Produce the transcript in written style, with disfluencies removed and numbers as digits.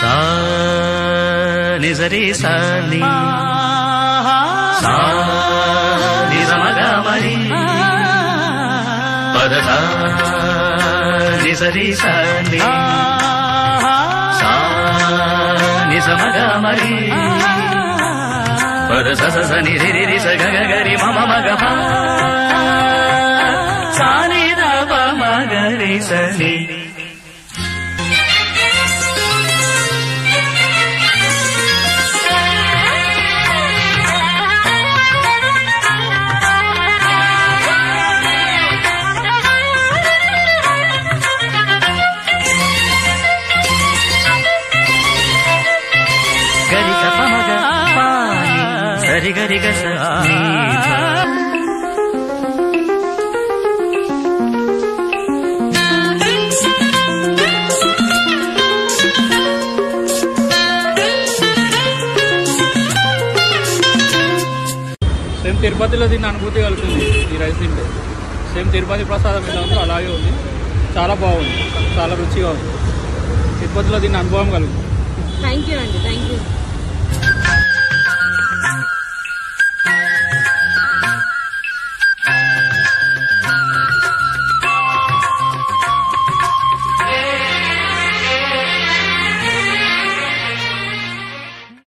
సా ని సరి సా ని సా ని సమగ మరి పద సా ని సరి సా ని సా ని సమగ మరి పద స స ని రి రి స గ గ గ రి మ మ మ గ ప సా ని ద ప మ గ రి స ని. గరి గ ప మ గ ప ని సరి గరి గ స ని సేమ్ తిరుపతిలో తిన్న అనుభూతి కలుగుతుంది ఈ రైస్ తింటే. సేమ్ తిరుపతి ప్రసాదం ఎలా ఉందో అలాగే ఉంది. చాలా బాగుంది, చాలా రుచిగా ఉంది. తిరుపతిలో తిన్న అనుభవం కలుగుతుంది. థ్యాంక్ యూ అండి, థ్యాంక్ యూ.